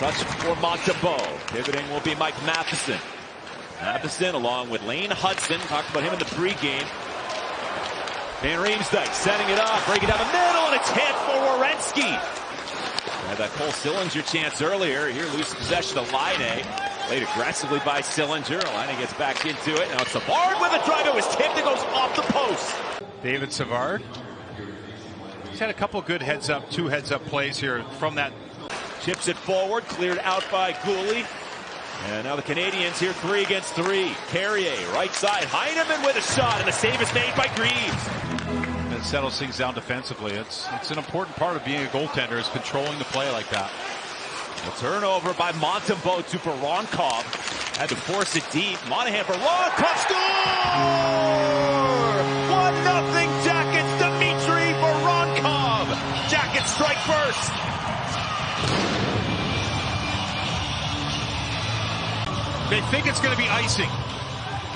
Touch for Montembeault. Pivoting will be Mike Matheson. Matheson along with Lane Hudson. Talked about him in the pregame. Van Riemsdyk setting it up, breaking down the middle, and it's hit for Werenski. Had that Cole Sillinger chance earlier. Here loses possession to Laine. Played aggressively by Sillinger. Laine gets back into it. Now it's Savard with a drive. It was tipped. It goes off the post. David Savard. He's had a couple good heads-up, two heads-up plays here from that. Chips it forward, cleared out by Gouli. And now the Canadians here 3 against 3. Carrier, right side. Heineman with a shot, and the save is made by Greaves. It settles things down defensively. It's an important part of being a goaltender, is controlling the play like that. A turnover by Montembeault to Voronkov. Had to force it deep. Monahan for Voronkov. Score! 1-0 Jackets. Dmitry Voronkov. Jackets strike first. They think it's going to be icing.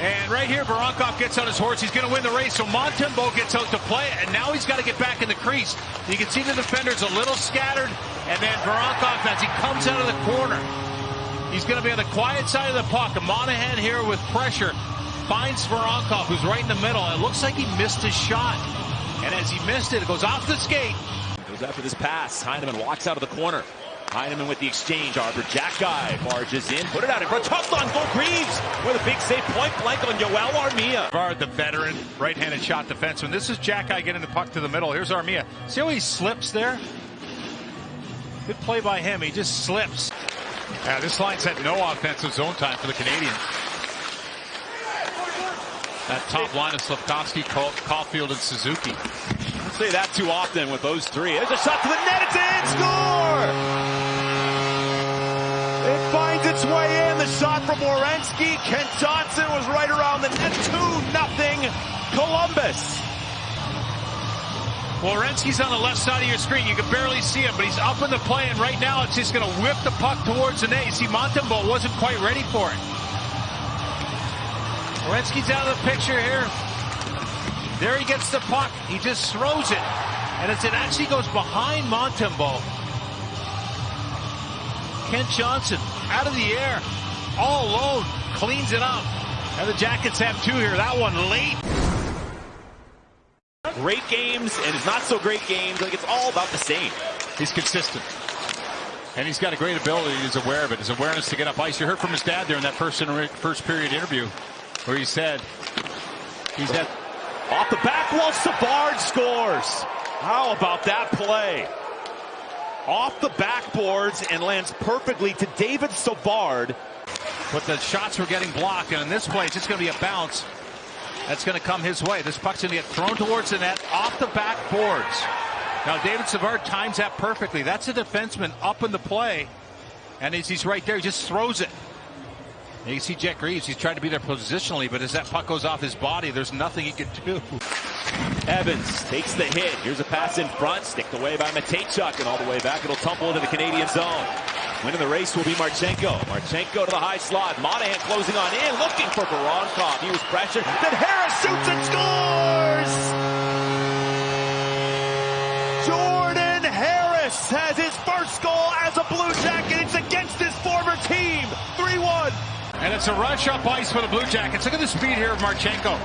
And right here, Voronkov gets on his horse. He's going to win the race. So Montembeault gets out to play, and now he's got to get back in the crease. You can see the defender's a little scattered, and then Voronkov, as he comes out of the corner, he's going to be on the quiet side of the puck. And Monahan here with pressure finds Voronkov, who's right in the middle. It looks like he missed his shot. And as he missed it, it goes off the skate. Goes after this pass. Heineman walks out of the corner. Heineman with the exchange. Arbor Xhekaj barges in. Put it out in front. Tucked on goal. Greaves with a big save, point blank on Yoel Armia. Savard, the veteran, right-handed shot defenseman. This is Xhekaj getting the puck to the middle. Here's Armia. See how he slips there? Good play by him. He just slips. Yeah, this line's had no offensive zone time for the Canadians. That top line of Slafkovsky, Caulfield, and Suzuki. Don't say that too often with those three. There's a shot to the net. It's in. Score! It finds its way in. The shot from Werenski. Kent Johnson was right around the net. 2-0 Columbus. Werenski's on the left side of your screen. You can barely see him, but he's up in the play, and right now it's just going to whip the puck towards the net. You see, Montembeault wasn't quite ready for it. Werenski's out of the picture here. There he gets the puck. He just throws it. And as it actually goes behind Montembeault, Kent Johnson out of the air, all alone, cleans it up. And the Jackets have two here. That one late. Great games and his not so great games. Like, it's all about the same. He's consistent. And he's got a great ability. He's aware of it. His awareness to get up ice. You heard from his dad there in that first period interview where he said he's had... Off the back wall, Savard scores. How about that play? Off the backboards and lands perfectly to David Savard. But the shots were getting blocked, and in this play, it's just going to be a bounce that's going to come his way. This puck's going to get thrown towards the net off the backboards. Now, David Savard times that perfectly. That's a defenseman up in the play, and as he's right there, he just throws it. And you see Jack Greaves, he's trying to be there positionally, but as that puck goes off his body, there's nothing he can do. Evans takes the hit. Here's a pass in front, sticked away by Mateychuk, and all the way back, it'll tumble into the Canadian zone. Winning the race will be Marchenko. Marchenko to the high slot. Monahan closing on in, looking for Voronkov. He was pressured. Then Harris shoots and scores! Jordan Harris has his first goal as a Blue Jacket. It's against his former team. 3-1. And it's a rush up ice for the Blue Jackets. Look at the speed here of Marchenko.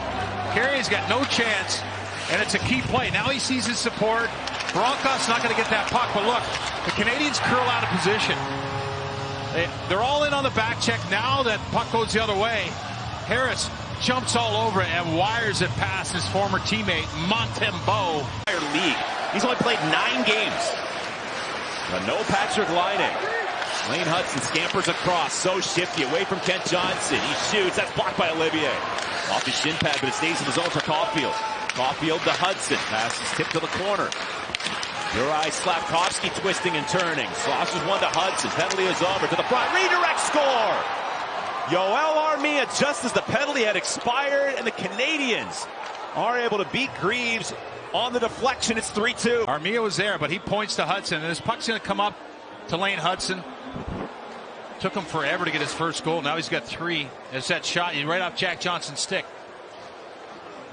Carey's got no chance, and it's a key play. Now he sees his support. Veronkov's not going to get that puck, but look, the Canadians curl out of position. They're all in on the back check. Now that puck goes the other way, Harris jumps all over it and wires it past his former teammate, Montembeault. League. He's only played 9 games. But no Patrick Laine. Lane Hudson scampers across, so shifty, away from Kent Johnson. He shoots, that's blocked by Olivier. Off his shin pad, but it stays in the zone for Caulfield. Caulfield to Hudson, passes tip to the corner. Juraj Slafkovsky twisting and turning. Sloshes one to Hudson, penalty is over, to the front, redirect score! Yoel Armia just as the penalty had expired, and the Canadians are able to beat Greaves on the deflection. It's 3-2. Armia was there, but he points to Hudson, and his puck's going to come up to Lane Hudson. Took him forever to get his first goal. Now he's got 3. As that shot right off Jack Johnson's stick.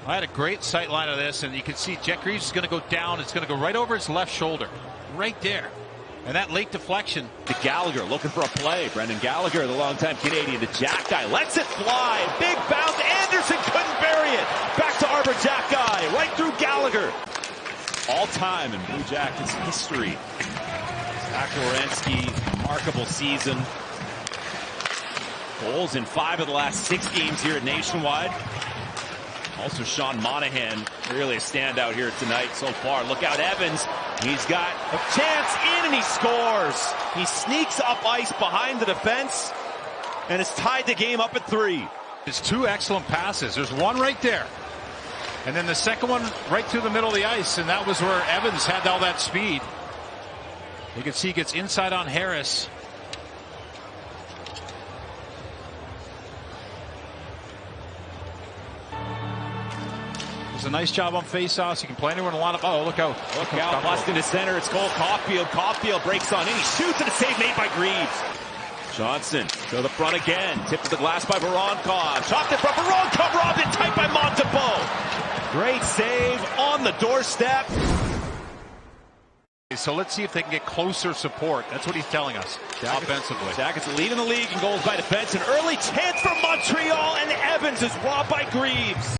I had a great sight line of this, and you can see Jack Greaves is going to go down. It's going to go right over his left shoulder. Right there. And that late deflection. To Gallagher looking for a play. Brendan Gallagher, the longtime Canadian, the Jack guy lets it fly. Big bounce. Anderson couldn't bury it. Back to Arbor Jack guy. Right through Gallagher. All time in Blue Jackets history. Zach Werenski, remarkable season. Goals in 5 of the last 6 games here at Nationwide. Also Sean Monahan, really a standout here tonight so far. Look out, Evans. He's got a chance in and he scores. He sneaks up ice behind the defense and has tied the game up at 3. It's 2 excellent passes. There's one right there. And then the second one right through the middle of the ice. And that was where Evans had all that speed. You can see he gets inside on Harris. It's a nice job on faceoffs. You can play anywhere in a lineup. Oh, look out. Look out. Bust into center. It's Cole Caulfield. Caulfield breaks on in. He shoots and a save made by Greaves. Johnson to the front again. Tipped to the glass by Voronkov. Chopped it from Voronkov. Robbed it tight by Montembeault. Great save on the doorstep. So let's see if they can get closer support. That's what he's telling us offensively. Jackets leading the league in goals by defense. An early chance for Montreal, and Evans is robbed by Greaves.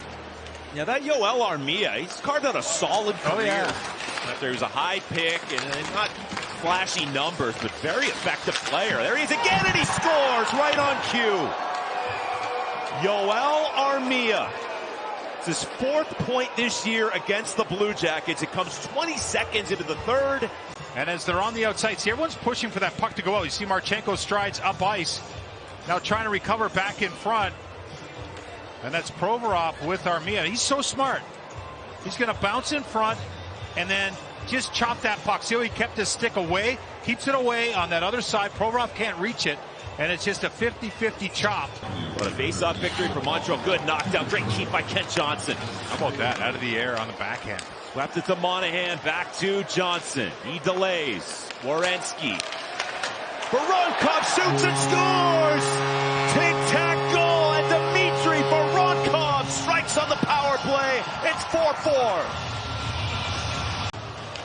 Yeah, that Yoel Armia, he's carved out a solid career. Oh, yeah. After he was a high pick and not flashy numbers, but very effective player. There he is again, and he scores right on cue. Yoel Armia. It's his 4th point this year against the Blue Jackets. It comes 20 seconds into the 3rd. And as they're on the outside, see, everyone's pushing for that puck to go out. You see Marchenko strides up ice. Now trying to recover back in front. And that's Provorov with Armia. He's so smart. He's going to bounce in front and then just chop that puck. See how he kept his stick away? Keeps it away on that other side. Provorov can't reach it. And it's just a 50-50 chop. What a face-off victory for Montreal. Good knockdown. Great keep by Kent Johnson. How about that? Out of the air on the backhand. Swept it to Monahan. Back to Johnson. He delays. Werenski. Voronkov shoots and scores! Tic-tac goal, and Dmitry Voronkov strikes on the power play. It's 4-4.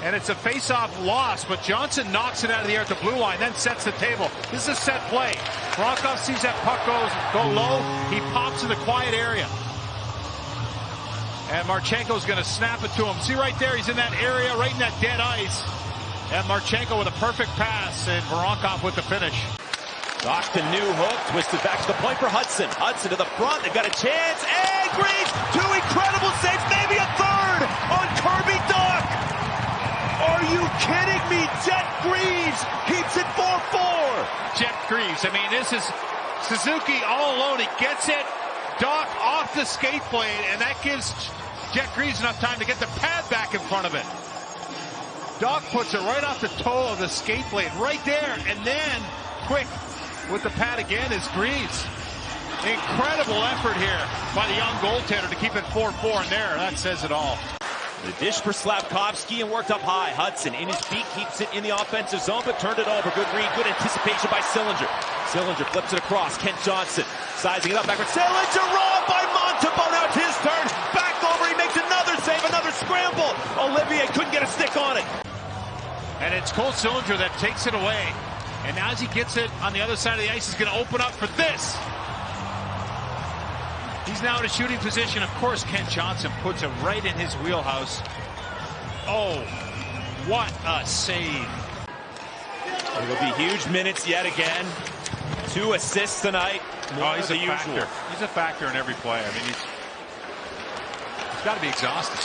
And it's a face-off loss, but Johnson knocks it out of the air at the blue line, then sets the table. This is a set play. Voronkov sees that puck go low. He pops in the quiet area. And Marchenko's going to snap it to him. See right there, he's in that area, right in that dead ice. And Marchenko with a perfect pass, and Voronkov with the finish. Doc to new hook, twisted back to the point for Hudson. Hudson to the front, they've got a chance, and Greaves, 2 incredible saves, maybe a 3rd on Kirby Dach. Are you kidding me? Jet Greaves keeps it 4-4. Jet Greaves, I mean, this is Suzuki all alone. He gets it, Dach off the skate blade, and that gives Jet Greaves enough time to get the pad back in front of it. Dach puts it right off the toe of the skate blade, right there, and then quick with the pad again is Greaves. Incredible effort here by the young goaltender to keep it 4-4, and there, that says it all. The dish for Slafkovsky and worked up high. Hudson in his feet keeps it in the offensive zone, but turned it over. Good read, good anticipation by Sillinger. Sillinger flips it across. Kent Johnson sizing it up backward. Sillinger robbed by Montembeault. Now it's his turn. Back over. He makes another save, another scramble. Olivier couldn't get a stick on it. And it's Cole Sillinger that takes it away. And now as he gets it on the other side of the ice, he's going to open up for this. He's now in a shooting position. Of course, Kent Johnson puts it right in his wheelhouse. Oh, what a save. It'll be huge minutes yet again. 2 assists tonight. Oh, he's a factor. He's a factor in every play. I mean, he's got to be exhausted.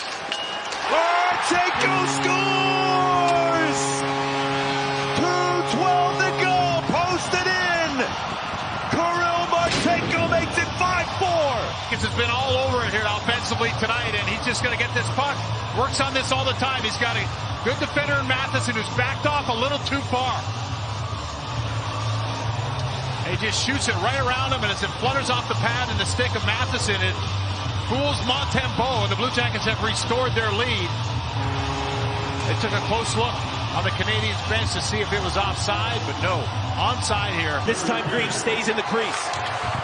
Marchenko scores! 2:12 to go. Posted in. Kirill Marchenko makes it 5-4. Has been all over it here offensively tonight, and he's just going to get this puck. Works on this all the time. He's got a good defender in Matheson who's backed off a little too far. And he just shoots it right around him, and as it flutters off the pad and the stick of Matheson, it fools Montembeault, and the Blue Jackets have restored their lead. They took a close look on the Canadiens bench to see if it was offside, but no, onside here. This time Greaves stays in the crease.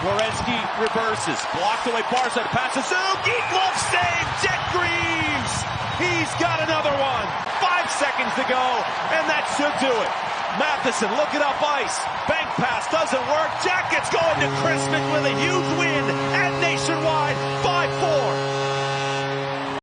Werenski reverses, blocked away far side pass. Suzuki, glove save, Jet Greaves. He's got another one. 5 seconds to go, and that should do it. Matheson looking up ice. Bank pass doesn't work. Jackets going to Christmas with a huge win.